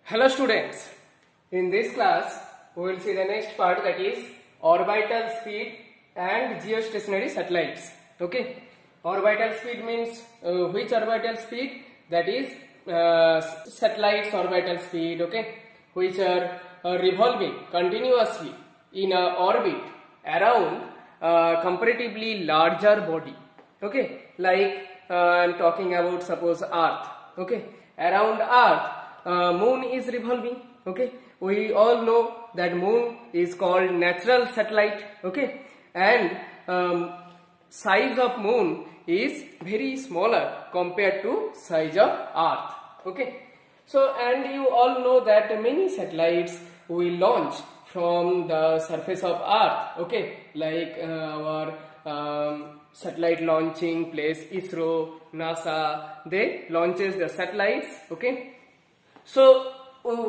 Hello students, in this class we will see the next part, that is orbital speed and geostationary satellites. Okay, orbital speed means which orbital speed? That is satellites orbital speed, okay, which are revolving continuously in a orbit around comparatively larger body. Okay, like I am talking about suppose Earth. Okay, around Earth moon is revolving. Okay, we all know that moon is called natural satellite. Okay, and size of moon is very smaller compared to size of Earth. Okay, so and you all know that many satellites will launch from the surface of Earth. Okay, like our satellite launching place, ISRO, NASA, they launches the satellites. Okay, so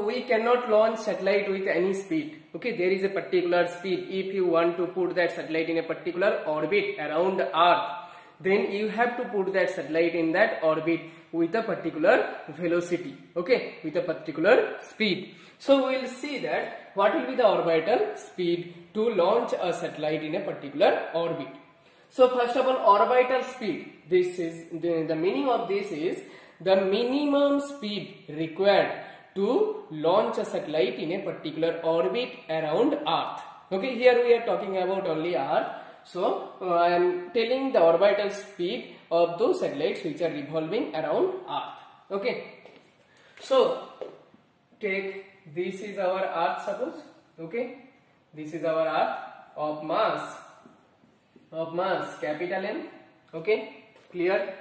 we cannot launch satellite with any speed. Okay, there is a particular speed. If you want to put that satellite in a particular orbit around Earth, then you have to put that satellite in that orbit with a particular velocity. Okay, with a particular speed. So we will see that what will be the orbital speed to launch a satellite in a particular orbit. So first of all, orbital speed, this is the meaning of this is the minimum speed required to launch a satellite in a particular orbit around Earth. Okay, here we are talking about only Earth. So I am telling the orbital speed of those satellites which are revolving around Earth. Okay, so take this is our Earth, suppose. Okay, this is our Earth of mass capital M. Okay, clear?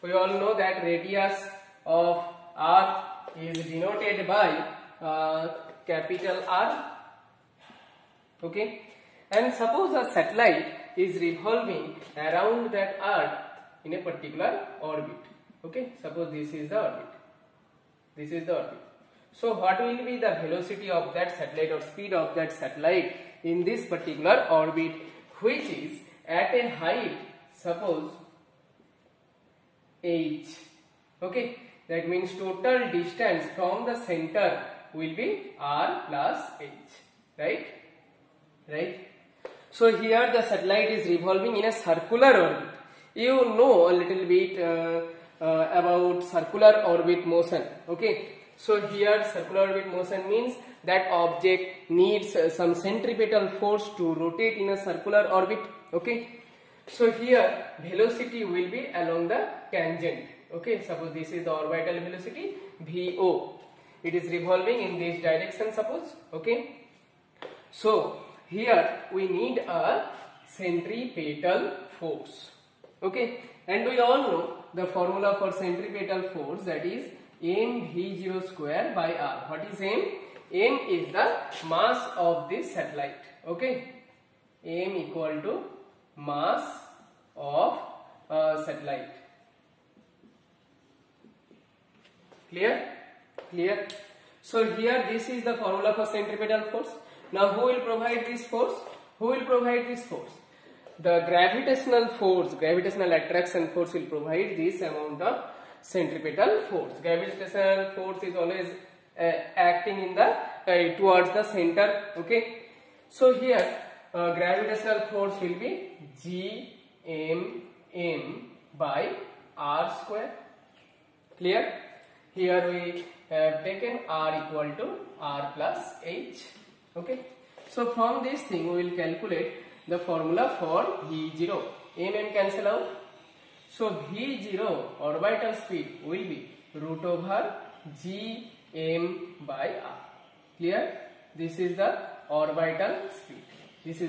We all know that radius of Earth is denoted by capital R. Okay, and suppose a satellite is revolving around that Earth in a particular orbit. Okay, suppose this is the orbit. This is the orbit. So what will be the velocity of that satellite or speed of that satellite in this particular orbit, which is at a height, suppose h. Okay, that means total distance from the center will be r plus h. Right? So here the satellite is revolving in a circular orbit. You know a little bit about circular orbit motion. Okay, so here circular orbit motion means that object needs some centripetal force to rotate in a circular orbit. Okay, so here velocity will be along the tangent. Okay, suppose this is the orbital velocity VO. It is revolving in this direction, suppose. Okay, so here we need a centripetal force. Okay, and we all know the formula for centripetal force, that is mv0 square by r. What is m? M is the mass of this satellite. Okay, m equal to mass of satellite. Clear? So here this is the formula for centripetal force. Now who will provide this force? The gravitational force, gravitational attraction force will provide this amount of centripetal force. Gravitational force is always acting in the towards the center. Okay, so here gravitational force will be Gmm by r square. Clear? Here we have taken r equal to r plus h. Okay, so from this thing we will calculate the formula for V0. M cancel out. So V0 orbital speed will be root over Gm by r. Clear? This is the orbital speed. This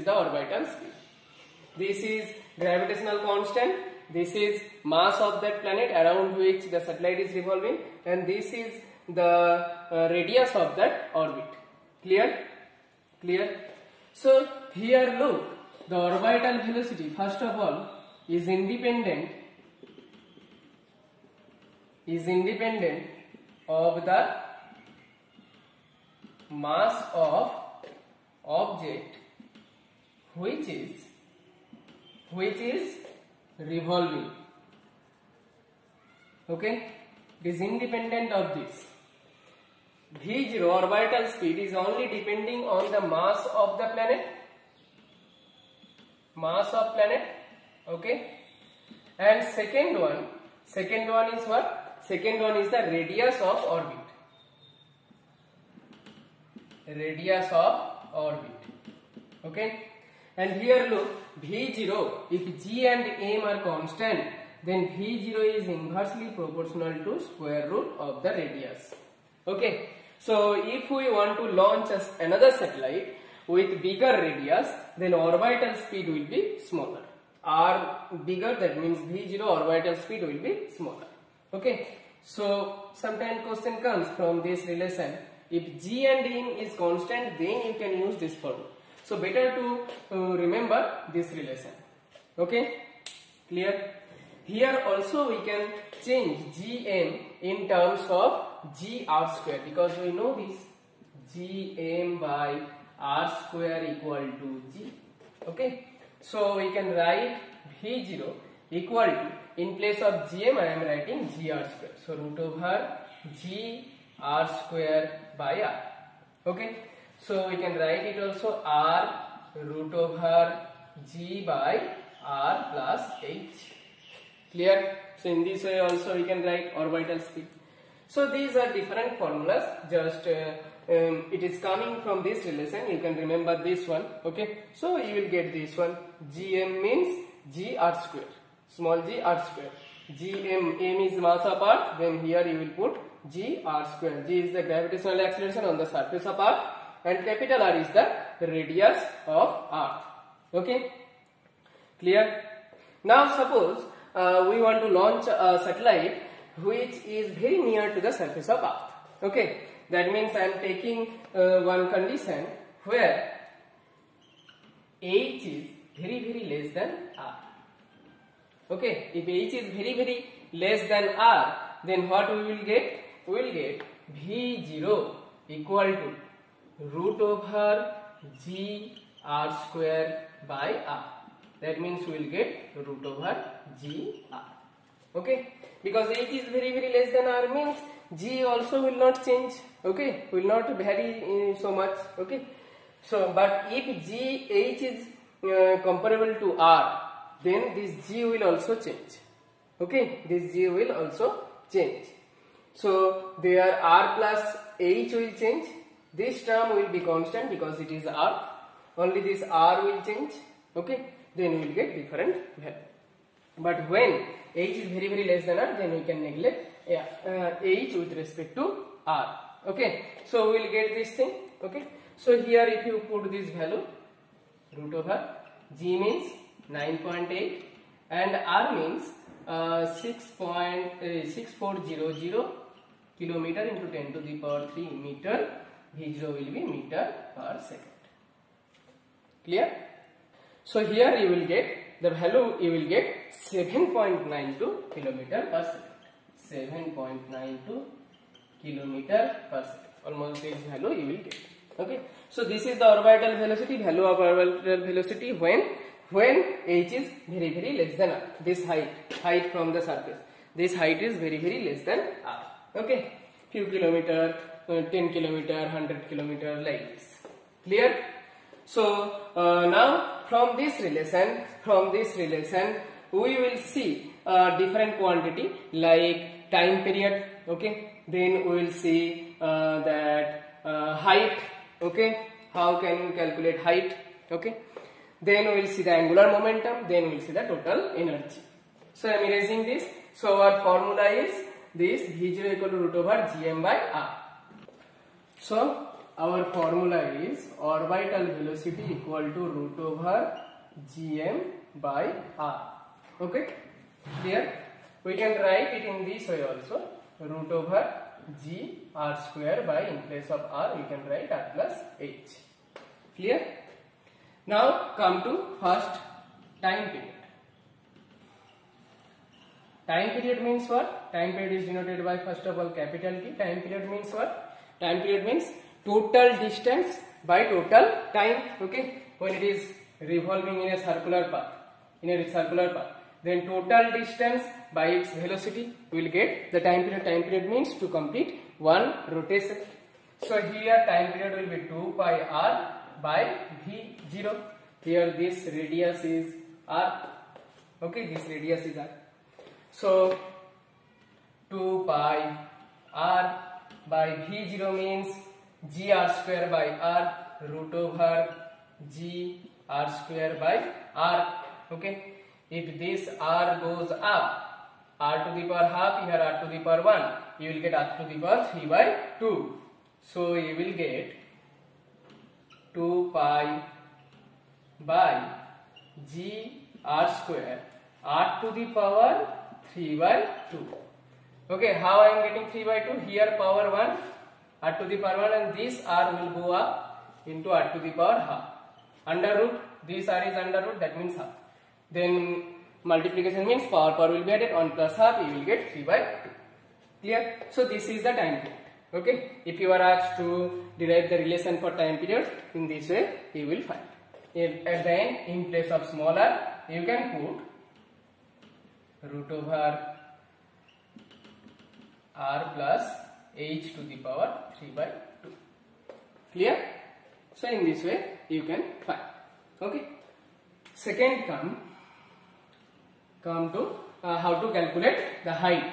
is gravitational constant. This is mass of that planet around which the satellite is revolving, and this is the radius of that orbit. Clear? So here look, the orbital velocity first of all is independent of the mass of object which is revolving. Okay, it is independent of this. V0 orbital speed is only depending on the mass of the planet. Mass of planet. Okay. And second one is what? Second one is the radius of orbit. Radius of orbit. Okay. And here look, V0, if G and M are constant, then V0 is inversely proportional to square root of the radius. Okay. So if we want to launch another satellite with bigger radius, then orbital speed will be smaller. R bigger, that means V0 orbital speed will be smaller. Okay. So sometimes question comes from this relation. If G and M is constant, then you can use this formula. So better to remember this relation. Okay. Clear? Here also we can change Gm in terms of Gr square, because we know this Gm by R square equal to G. Okay. So we can write V0 equal to, in place of Gm I am writing Gr square. So root over Gr square by R. Okay. So we can write it also R root over G by R plus H. Clear? So in this way also we can write orbital speed. So these are different formulas, just it is coming from this relation. You can remember this one. Okay. So you will get this one. Gm means Gr square, small g r square. Gm, m is mass of Earth, then here you will put Gr square. G is the gravitational acceleration on the surface of Earth, and capital R is the radius of Earth. Okay. Clear? Now suppose we want to launch a satellite which is very near to the surface of Earth. Okay. That means I am taking one condition where H is very less than R. Okay. If H is very less than R, then what we will get? We will get V0 equal to root over G R square by R. That means we will get root over G R. Okay. Because H is very less than R means G also will not change. Okay. Will not vary so much. Okay. So, but if H is comparable to R, then this G will also change. Okay. This G will also change. So, there R plus H will change. This term will be constant because it is Earth. Only this R will change. Okay. Then we will get different value. But when H is very less than R, then we can neglect H with respect to R. Okay. So we will get this thing. Okay. So here if you put this value, root over G means 9.8 and R means 6.6400 kilometer into 10 to the power 3 meter. V0 will be meter per second. Clear? So here you will get the value, you will get 7.92 kilometer per second. 7.92 kilometer per second. Almost this value you will get. Okay. So this is the orbital velocity, value of orbital velocity when H is very less than R. This height from the surface. This height is very less than R. Okay. Few kilometer, 10 kilometer, 100 kilometer like this. Clear? So now from this relation we will see different quantity like time period. Okay. Then we will see that height. Okay. How can you calculate height? Okay. Then we will see the angular momentum. Then we will see the total energy. So I am erasing this. So our formula is this: V0 equal to root over Gm by R. So our formula is orbital velocity equal to root over Gm by R. Okay. Clear? We can write it in this way also. Root over G R square by, in place of R we can write R plus H. Clear? Now come to first time period. Time period means what? Time period is denoted by first of all capital T. Time period means what? Time period means total distance by total time. Okay. When it is revolving in a circular path. Then total distance by its velocity we will get the time period. Time period means to complete one rotation. So here time period will be 2 pi r by v0. Here this radius is r. Okay, this radius is r. So 2 pi r by v0 means g r square by r root over g r square by r. Okay, if this r goes up, r to the power half, here r to the power 1, you will get r to the power 3 by 2. So you will get 2 pi by g r square r to the power 3 by 2. Okay, how I am getting 3 by 2? Here power 1, r to the power 1, and this r will go up into r to the power half. Under root, this r is under root, that means half. Then multiplication means power will be added, 1 plus half, you will get 3 by 2. Clear? So this is the time period. Okay, if you are asked to derive the relation for time period, in this way you will find. At the end, in place of small r, you can put root over r plus h to the power 3 by 2. Clear? So in this way you can find. Okay. Second come to how to calculate the height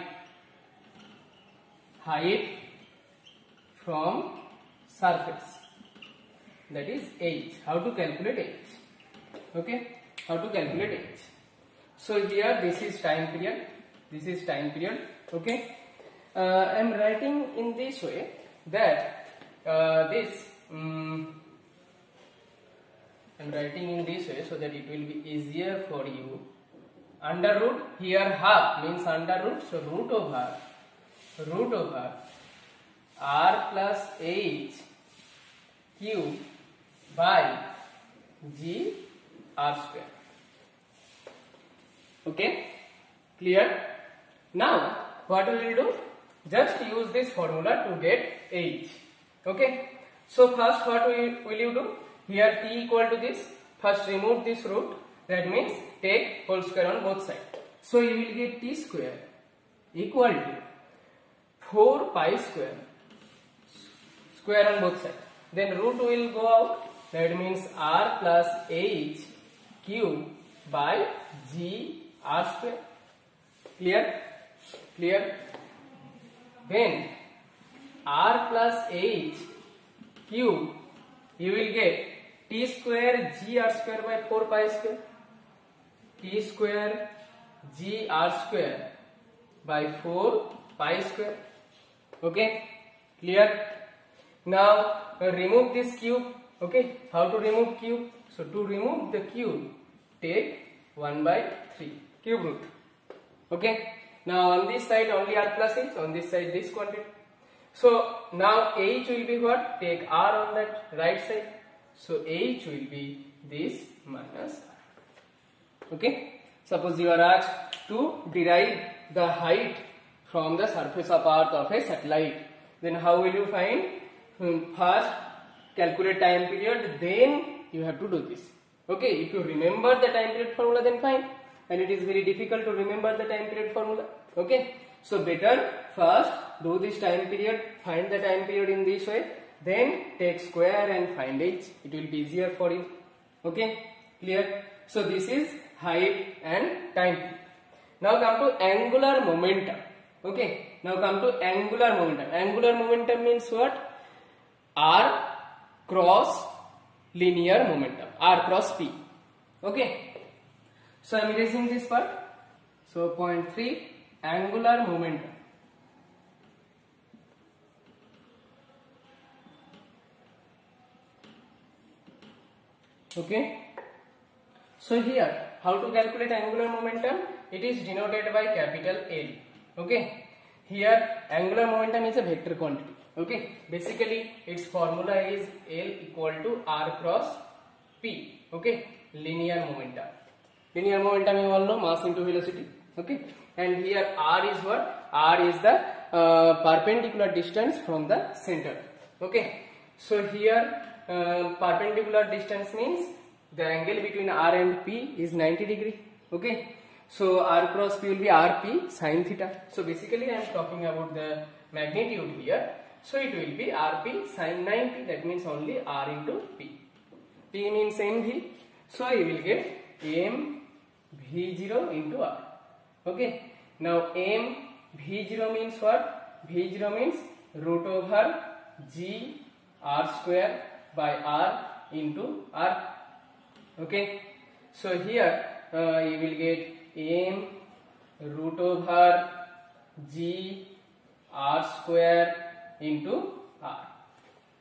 from surface, that is h. How to calculate h? Okay, how to calculate h? So here this is time period. This is time period. Okay, I am writing in this way that I'm writing in this way so that it will be easier for you. Under root, here half means under root, so root over r plus h cube by g r square. Okay, clear? Now what we will do? Just use this formula to get h. Okay, so first what will you do? Here t equal to this, first remove this root, that means take whole square on both sides. So you will get t square equal to 4 pi square on both sides. Then root will go out, that means r plus h cube by g r square. Clear? Clear? Then r plus h cube, you will get t square g r square by 4 pi square, t square g r square by 4 pi square. Okay, clear? Now remove this cube. Okay, how to remove cube? So to remove the cube, take 1 by 3 cube root. Okay, now on this side only r plus h, on this side this quantity. So now h will be what? Take r on that right side. So h will be this minus r. Okay, suppose you are asked to derive the height from the surface of earth of a satellite, then how will you find? First calculate time period, then you have to do this. Okay, if you remember the time period formula, then fine, and it is very difficult to remember the time period formula. Okay, so better first do this time period, find the time period in this way, then take square and find h. It will be easier for you. Okay, clear? So this is height and time. Now come to angular momentum. Okay, now come to angular momentum. Angular momentum means what? R cross linear momentum, R cross P. Okay, so I am erasing this part. So point 3, angular momentum. Okay, so here how to calculate angular momentum? It is denoted by capital L. Okay, here angular momentum is a vector quantity. Okay, basically its formula is L equal to R cross P. Okay, linear momentum. Linear momentum you all know, mass into velocity. Okay, and here R is what? R is the perpendicular distance from the center. Okay, so here perpendicular distance means the angle between R and P is 90 degree. Okay, so R cross P will be RP sin theta. So basically I am talking about the magnitude here. So it will be Rp sin 90. That means only R into P. P means mv. So you will get m v0 into R. Okay. Now m v0 means what? V0 means root over G R square by R into R. Okay. So here you will get m root over G R square into R.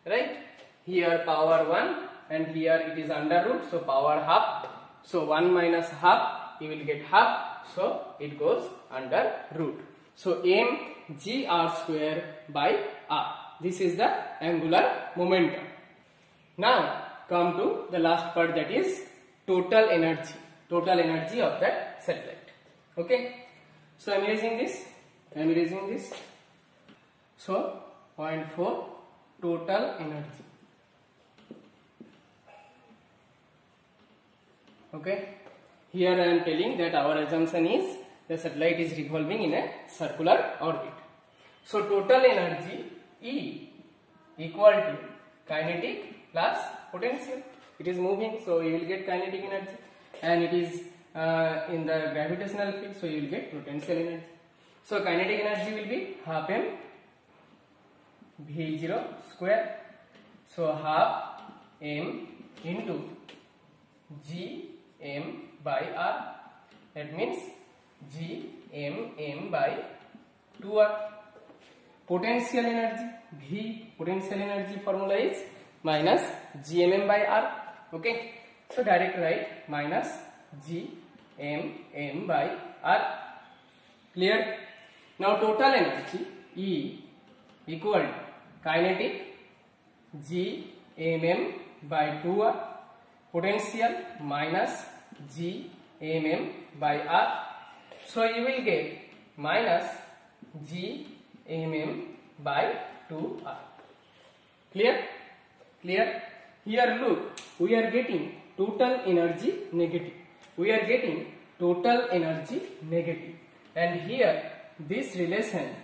Right? Here power 1 and here it is under root, so power half. So 1 minus half, you will get half, so it goes under root. So m G R square by R. This is the angular momentum. Now come to the last part, that is total energy of that satellite. Okay. So I am erasing this. So 0.4 total energy. Okay. Here I am telling that our assumption is the satellite is revolving in a circular orbit. So total energy E equal to kinetic plus potential. It is moving, so you will get kinetic energy, and it is in the gravitational field, so you will get potential energy. So kinetic energy will be half m v0 square. So half m into G m by R. That means G m by 2R. Potential energy V, potential energy formula is minus Gmm by R. Okay. So direct write minus Gmm by R. Clear? Now total energy E equal to kinetic Gmm by 2R, potential minus Gmm by R. So you will get minus Gmm by 2R. Clear? Clear? Here look, we are getting total energy negative. And here this relation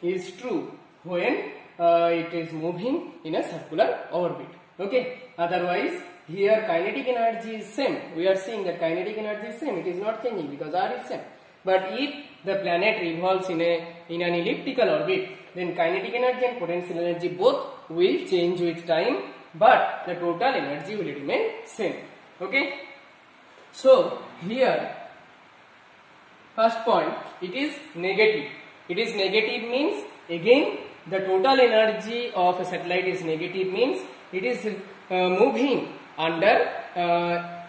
is true when it is moving in a circular orbit. Okay. Otherwise, here kinetic energy is same. We are seeing that kinetic energy is same. It is not changing because R is same. But if the planet revolves in an elliptical orbit, then kinetic energy and potential energy both will change with time, but the total energy will remain same. Okay. So here first point, it is negative. Means again the total energy of a satellite is negative, means it is moving under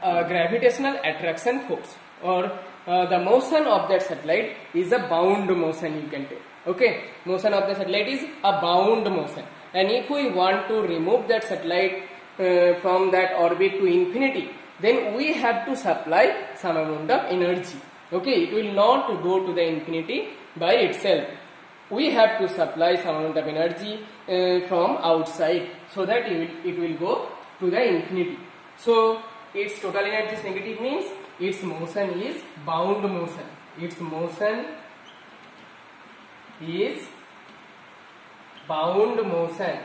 gravitational attraction force, or the motion of that satellite is a bound motion, you can take. Okay, motion of the satellite is a bound motion, and if we want to remove that satellite from that orbit to infinity, then we have to supply some amount of energy. Okay, it will not go to the infinity by itself. We have to supply some amount of energy from outside, so that it will go to the infinity. So its total energy is negative, means its motion is bound motion. Its motion is bound motion,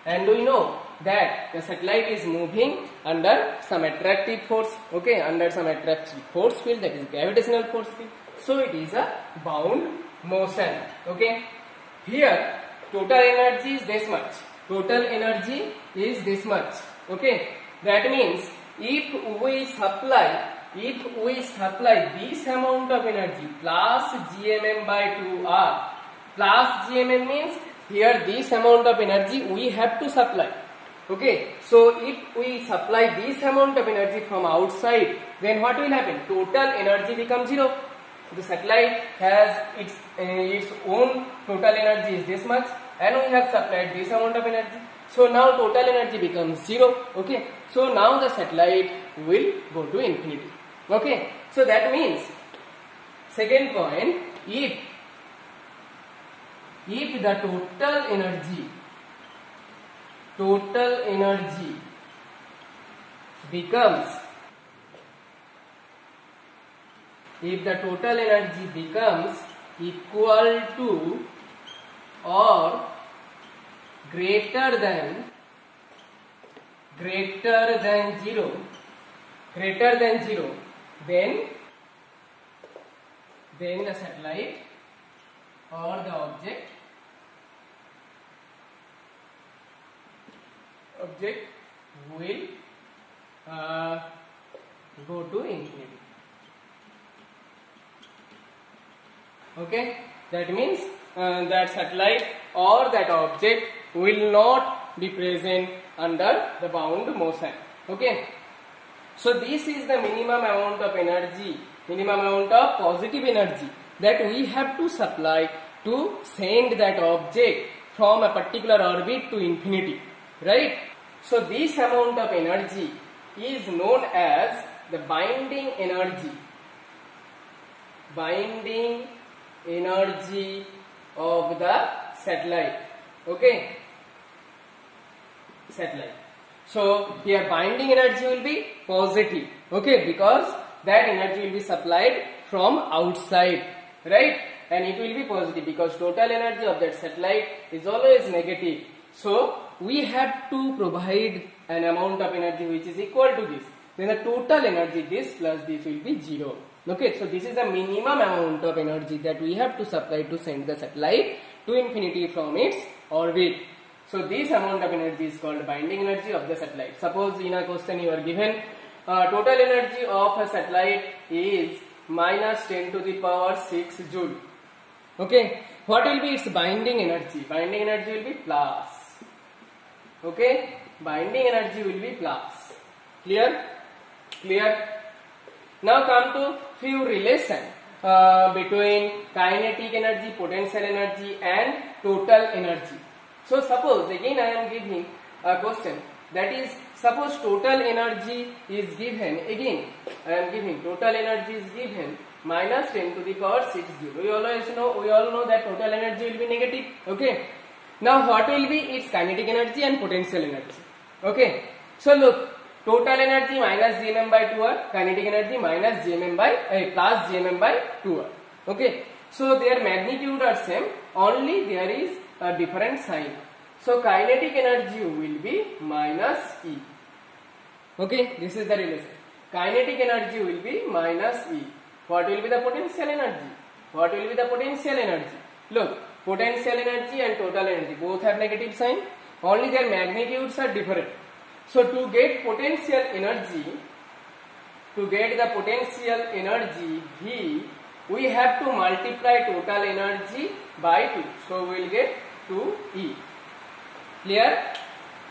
and we know that the satellite is moving under some attractive force. Okay, under some attractive force field, that is gravitational force field. So it is a bound motion. Okay, here total energy is this much. Okay, that means if we supply this amount of energy plus Gmm by 2R, plus Gmm means here this amount of energy we have to supply. Okay, so if we supply this amount of energy from outside, then what will happen? Total energy becomes 0. The satellite has its own total energy is this much, and we have supplied this amount of energy. So now total energy becomes 0. Okay, so now the satellite will go to infinity. Okay, so that means second point, if the total energy becomes equal to or greater than 0, then the satellite or the object will go to infinity. Okay, that means that satellite or that object will not be present under the bound motion. Okay, so this is the minimum amount of energy, minimum amount of positive energy that we have to supply to send that object from a particular orbit to infinity, right? So this amount of energy is known as the binding energy of the satellite. Okay, satellite. So here binding energy will be positive, okay, because that energy will be supplied from outside, right? And it will be positive because total energy of that satellite is always negative. So we have to provide an amount of energy which is equal to this. Then the total energy, this plus this, will be 0. Okay, so this is the minimum amount of energy that we have to supply to send the satellite to infinity from its orbit. So this amount of energy is called binding energy of the satellite. Suppose in a question you are given total energy of a satellite is minus 10 to the power 6 joule. Okay, what will be its binding energy? Binding energy will be plus. Okay, binding energy will be plus. Clear? Clear? Now come to few relation between kinetic energy, potential energy and total energy. So suppose again I am giving a question, that is, suppose total energy is given, again I am giving total energy is given minus 10 to the power 6 joule. We all know that total energy will be negative. Okay. Now what will be its kinetic energy and potential energy? Okay. So look, total energy minus gmm by 2r, kinetic energy minus gmm by plus gmm by 2r. Okay. So their magnitude are same, only there is a different sign. So kinetic energy will be minus E. Okay, this is the relation. Kinetic energy will be minus E. What will be the potential energy? What will be the potential energy? Look, potential energy and total energy both have negative sign, only their magnitudes are different. So to get potential energy, V, we have to multiply total energy by 2. So we will get 2E. Clear?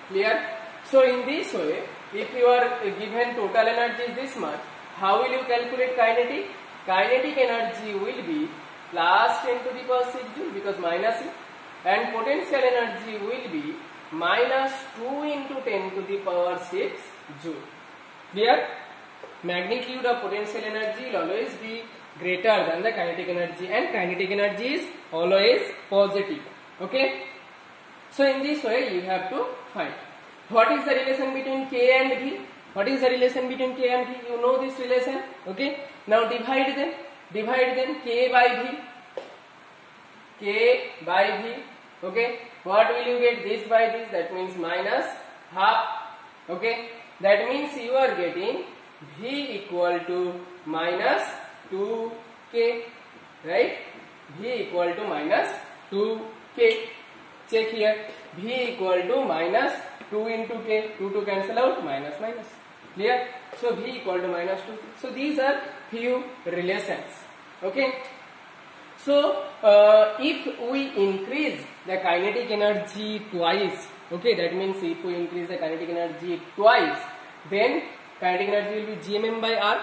Clear? So in this way, if you are given total energy is this much, how will you calculate kinetic? Kinetic energy will be plus 10 to the power 6 joule because minus E, and potential energy will be minus 2 into 10 to the power 6 joule. Clear? Magnitude of potential energy will always be greater than the kinetic energy, and kinetic energy is always positive. Okay? So in this way you have to find what is the relation between K and V. What is the relation between K and V? You know this relation. Okay? Now divide them. Divide them. K by V. K by V. Okay? What will you get? This by this. That means minus half. Okay? That means you are getting V equal to minus 2K. Right? V equal to minus 2K. Check here. V equal to minus 2 into K. 2 cancel out. Minus minus. Clear? So V equal to minus 2. So these are few relations. Okay? So if we increase the kinetic energy twice, okay, that means if we increase the kinetic energy twice, then kinetic energy will be gmm by r.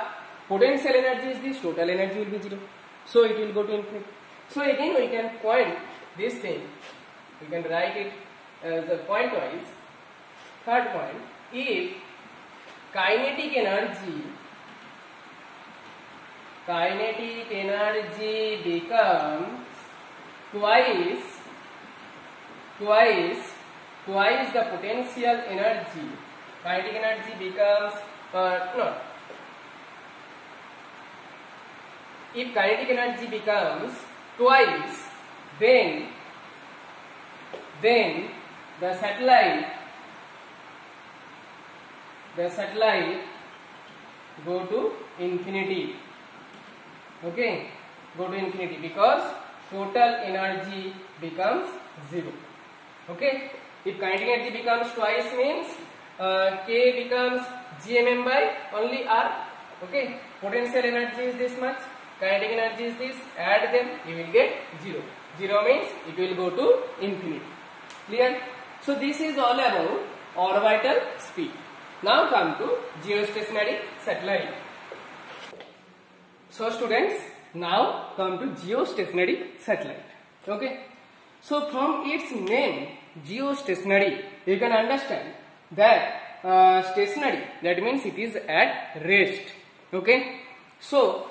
Potential energy is this, total energy will be 0. So it will go to infinity. So again we can point this thing, we can write it as a pointwise. Third point, if kinetic energy becomes twice the potential energy, kinetic energy becomes if kinetic energy becomes twice, then then the satellite go to infinity. Okay, go to infinity because total energy becomes 0. Okay, if kinetic energy becomes twice means K becomes gmm by only R. Okay, potential energy is this much, kinetic energy is this, add them, you will get 0. 0 means it will go to infinity. Clear? So this is all about orbital speed. Now come to geostationary satellite. So students, now come to geostationary satellite. Okay. So from its name, geostationary, you can understand that stationary, that means it is at rest. Okay. So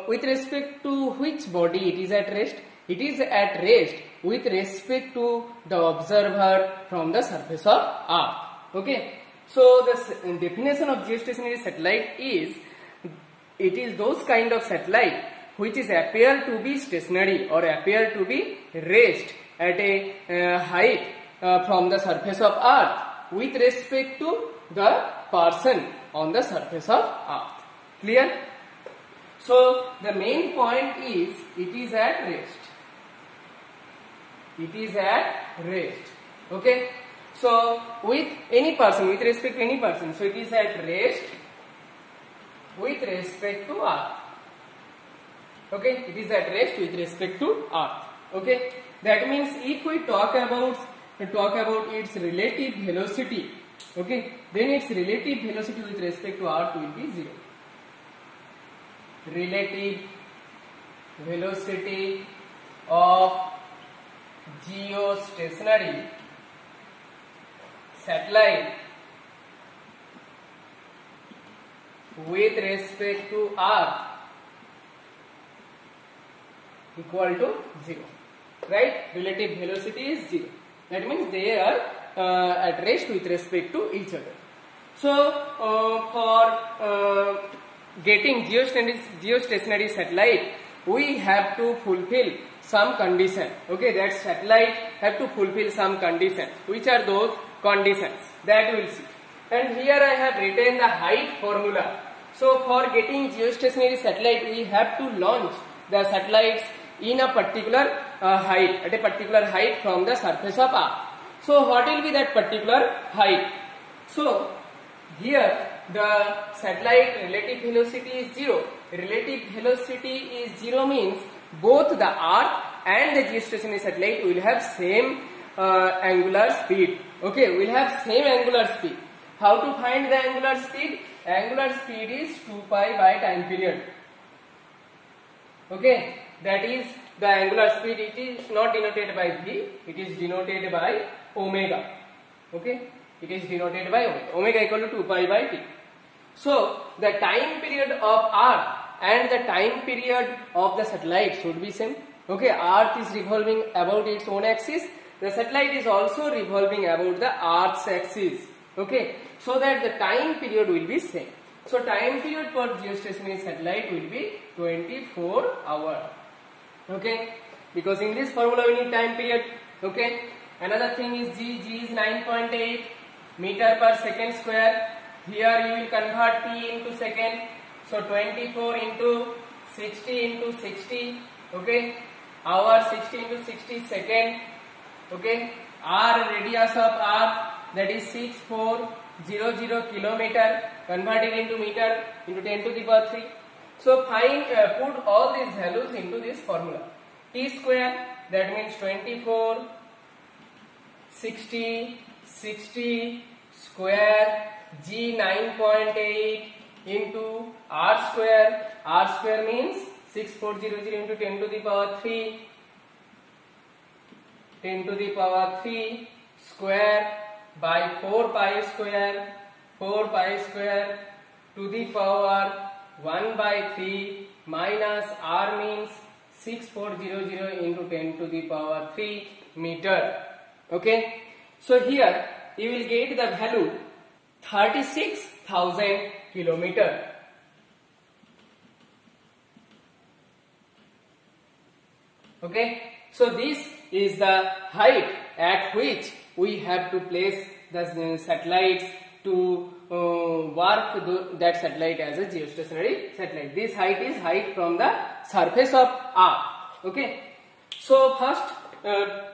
with respect to which body it is at rest? It is at rest with respect to the observer from the surface of Earth. Okay. So the definition of geostationary satellite is, it is those kind of satellite which is appear to be stationary or appear to be rest at a height from the surface of Earth with respect to the person on the surface of Earth. Clear? So the main point is it is at rest. It is at rest. Okay. So with any person, with respect to any person, so it is at rest with respect to Earth. Okay, it is at rest with respect to Earth. Okay, that means if we talk about its relative velocity, okay, then its relative velocity with respect to Earth will be 0. Relative velocity of geostationary satellite with respect to Earth equal to 0. Right? Relative velocity is 0. That means they are at rest with respect to each other. So for getting geostationary satellite, we have to fulfill some condition. Okay, that satellite have to fulfill some conditions. Which are those conditions? That we will see. And here I have written the height formula. So for getting geostationary satellite, we have to launch the satellites in a particular height, at a particular height from the surface of Earth. So what will be that particular height? So here the satellite relative velocity is 0. Relative velocity is 0 means both the Earth and the geostationary satellite will have same angular speed. Okay, will have same angular speed. How to find the angular speed? Angular speed is 2 pi by time period. Okay, that is the angular speed. It is not denoted by v, it is denoted by omega. Okay, it is denoted by omega. Omega equal to 2 pi by t. So the time period of Earth and the time period of the satellite should be same. Okay, Earth is revolving about its own axis. The satellite is also revolving about the Earth's axis. Okay, so that the time period will be same. So time period for geostationary satellite will be 24 hours. Okay, because in this formula we need time period. Okay, another thing is G is 9.8 meter per second square. Here you will convert T into second. So 24 into 60 into 60. Okay, hour 60 into 60 second. Okay, R radius of Earth, that is 6400 kilometer, converted into meter into 10 to the power 3. So find, put all these values into this formula. T square, that means 24, 60, 60 square, G 9.8 into R square. R square means 6400 into 10 to the power 3. 10 to the power 3 square by 4 pi square, 4 pi square to the power 1 by 3 minus R means 6400 into 10 to the power 3 meter. Okay, so here you will get the value 36,000 kilometer. Okay, so this is the height at which we have to place the satellites to work that satellite as a geostationary satellite. This height is height from the surface of Earth. Okay. So first,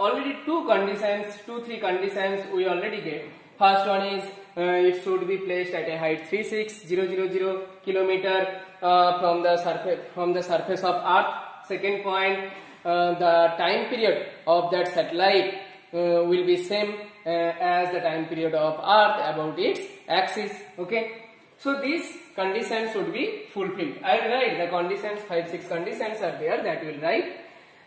already three conditions we already get. First one is it should be placed at a height 36000 kilometer from the surface of Earth. Second point, the time period of that satellite will be same as the time period of Earth about its axis. Okay. So these conditions should be fulfilled. I will write the conditions, 5-6 conditions are there, that will write.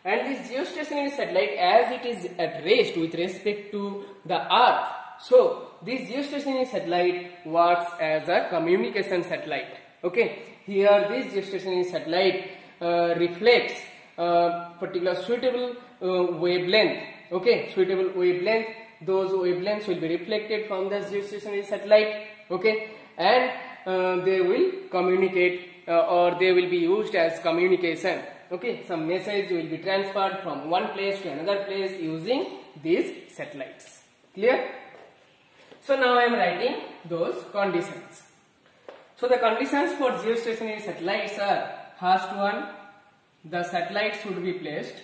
And this geostationary satellite, as it is at rest with respect to the Earth, so this geostationary satellite works as a communication satellite. Okay, here this geostationary satellite reflects particular suitable wavelength. Okay, suitable wavelength. Those wavelengths will be reflected from the geostationary satellite. Okay, and they will communicate or they will be used as communication. Okay, some message will be transferred from one place to another place using these satellites. Clear? So now I am writing those conditions. So the conditions for geostationary satellites are: first one, the satellite should be placed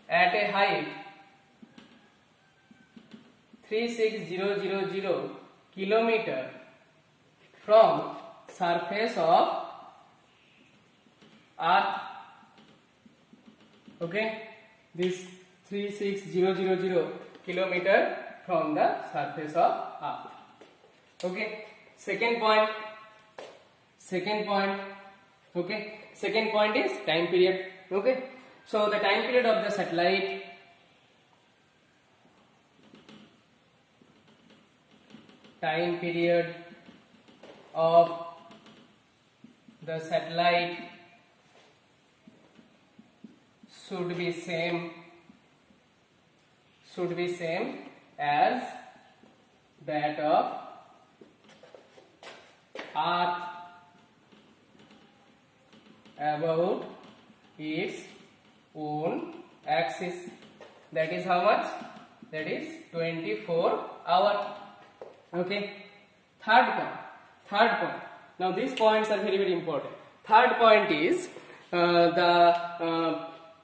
at a height 36000 kilometer from surface of Earth. Okay, this 36000 kilometer from the surface of Earth. Okay, second point. Okay, second point is time period. Okay, so the time period of the satellite should be same as that of Earth about its own axis. That is how much? That is 24 hours. Okay. Third point. Now these points are very, very important. Third point is the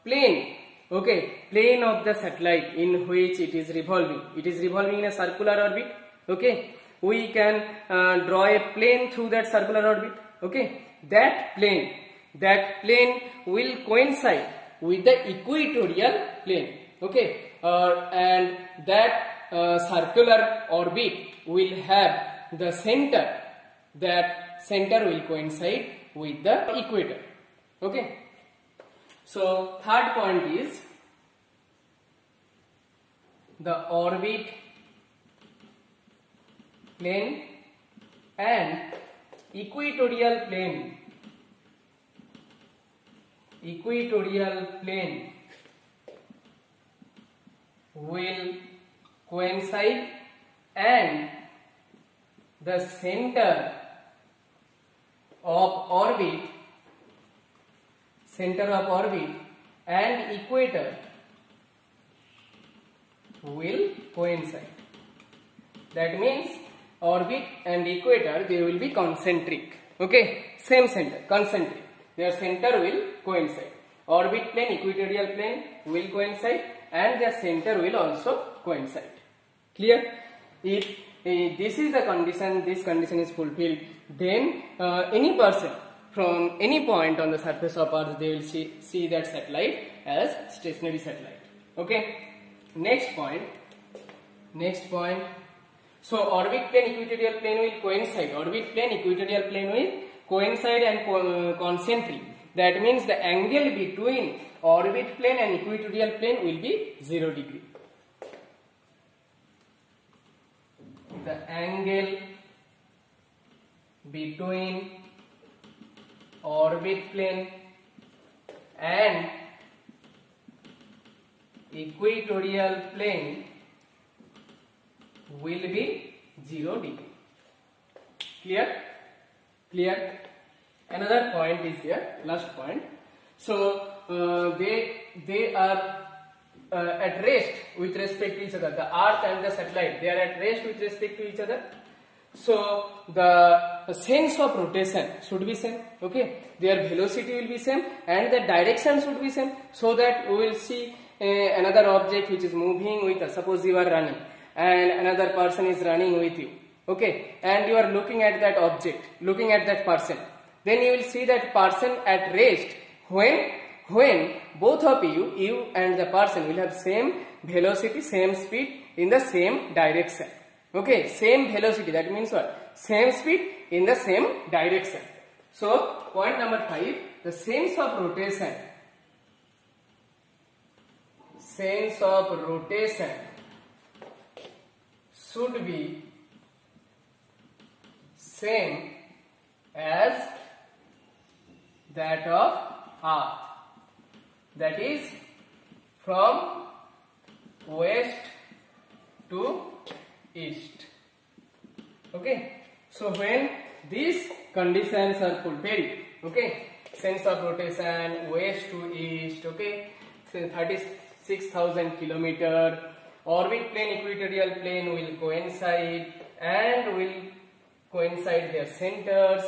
plane. Okay, plane of the satellite in which it is revolving. It is revolving in a circular orbit. Okay, we can draw a plane through that circular orbit. Okay, that plane will coincide with the equatorial plane. Okay, and that circular orbit will have the center. That center will coincide with the equator. Okay. So third point is the orbit plane and equatorial plane will coincide, and the center of orbit and equator will coincide. That means orbit and equator, they will be concentric. Okay, same center, concentric. Their center will coincide. Orbit plane, equatorial plane will coincide, and their center will also coincide. Clear? If this is the condition, this condition is fulfilled, then any person from any point on the surface of Earth, they will see that satellite as stationary satellite. Okay. Next point. So orbit plane, equatorial plane will coincide. Orbit plane, equatorial plane will coincide and concentric. That means the angle between orbit plane and equatorial plane will be 0 degree. The angle between orbit plane and equatorial plane will be 0 degree. Clear? Clear? Another point is there, last point. So they are at rest with respect to each other. The Earth and the satellite, they are at rest with respect to each other. So the sense of rotation should be same. Okay, their velocity will be same and the direction should be same, so that we will see another object which is moving with us. Suppose you are running and another person is running with you. Okay, and you are looking at that object, looking at that person. Then you will see that person at rest when both of you and the person will have same velocity, same speed in the same direction. Okay, same velocity, that means what? Same speed in the same direction. So point number 5, the sense of rotation. Sense of rotation should be same as that of Earth. That is from west to east. Okay, so when these conditions are fulfilled, okay, sense of rotation west to east, okay, 36,000 kilometer, orbit plane, equatorial plane will coincide and will coincide their centers.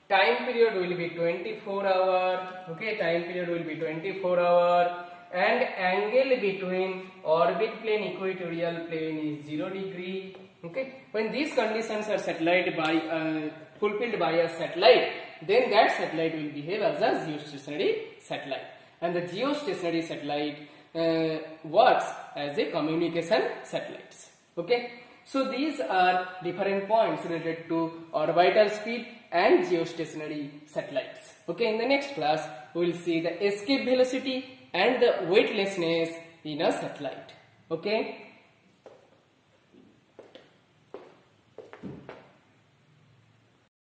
Time period will be 24 hour, okay, time period will be 24 hour, and angle between orbit plane, equatorial plane is 0 degree. Okay, when these conditions are fulfilled by a satellite, then that satellite will behave as a geostationary satellite, and the geostationary satellite works as a communication satellites. Okay, so these are different points related to orbital speed and geostationary satellites. Okay, in the next class we will see the escape velocity and the weightlessness in a satellite. Okay.